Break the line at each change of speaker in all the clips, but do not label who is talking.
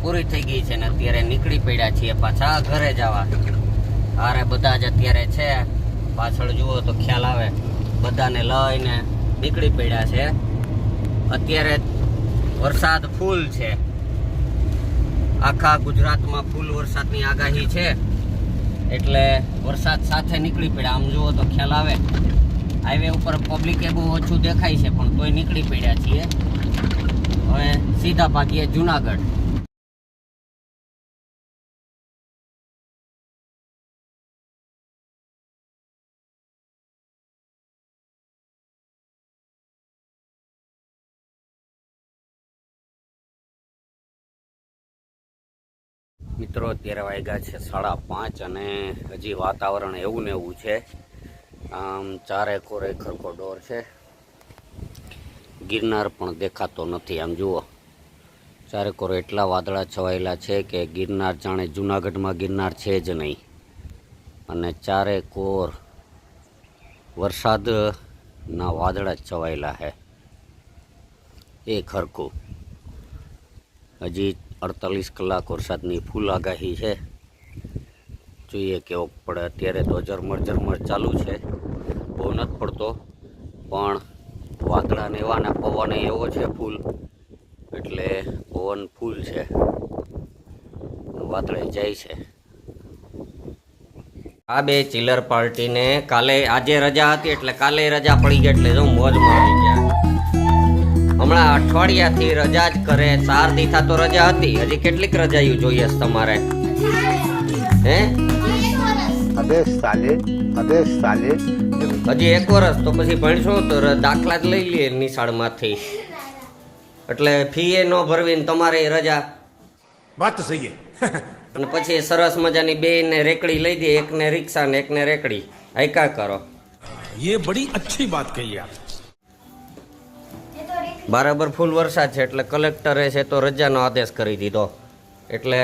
પૂરી થઈ ગઈ છે ને અત્યારે નીકળી પડ્યા છીએ પાછા ઘરે જવા. અરે બધા જ અત્યારે છે, પાછળ જુઓ તો ખ્યાલ આવે, બધાને લઈને નીકળી પડ્યા છે. અત્યારે વરસાદ ફૂલ છે, આખા ગુજરાતમાં ફૂલ વરસાદની આગાહી છે, એટલે વરસાદ સાથે નીકળી પડ્યા. આમ જુઓ તો ખ્યાલ આવે, હાઈવે ઉપર પબ્લિકે બહુ ઓછું દેખાય છે, પણ તોય નીકળી પડ્યા છીએ. હવે સીધા ભાગીએ જુનાગઢ. મિત્રો અત્યારે વાગ્યા છે 5:30 અને હજી વાતાવરણ એવું ને એવું છે. આમ ચારે કોરે ખરખો ડોર છે, ગિરનાર પણ દેખાતો નથી. આમ જુઓ ચારે કોરે એટલા વાદળા છવાયેલા છે કે ગિરનાર જાણે જુનાગઢમાં ગિરનાર છે જ નહીં. અને ચારે કોર વરસાદના વાદળા છવાયેલા છે એ ખરખું. હજી 48 કલાક વરસાદની ફૂલ આગાહી છે, જોઈએ કેવો પડે. અત્યારે તો ઝરમર ચાલુ છે, બહુ નથી પડતો, પણ વાદળા ને એવા ને પવન એવો છે ફૂલ, એટલે પવન ફૂલ છે, વાદળે જાય છે. આ બે ચિલર પાર્ટીને આજે રજા હતી એટલે કાલે રજા પડી ગઈ, એટલે જો મોજમાં આવી ગયા. હમણાં અઠવાડિયાથી રજા જ કરે, 4 દિવસ તો રજા હતી. હજી કેટલીક રજાયું જોઈએ તમારે? હે હજી 1 વર્ષ તો પછી ભણશો તો દાખલા જ લઈ લઈએ નિશાળમાંથી, એટલે ફી એ ન ભરવી ને તમારે રજા.
વાત તો સહી
અને પછી સરસ મજાની 2 ને રેકડી લઈ દે, એકને રિક્ષા ને એકને રેકડી, હાઈકા કરો.
ये बड़ी अच्छी बात कही आप.
બરાબર ફૂલ વરસાદ છે એટલે કલેક્ટરે છે તો રજાનો આદેશ કરી દીધો, એટલે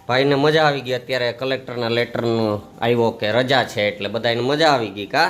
ભાઈને મજા આવી ગઈ. અત્યારે કલેક્ટરના લેટરનો આવ્યો કે રજા છે, એટલે બધાને મજા આવી ગઈ. કા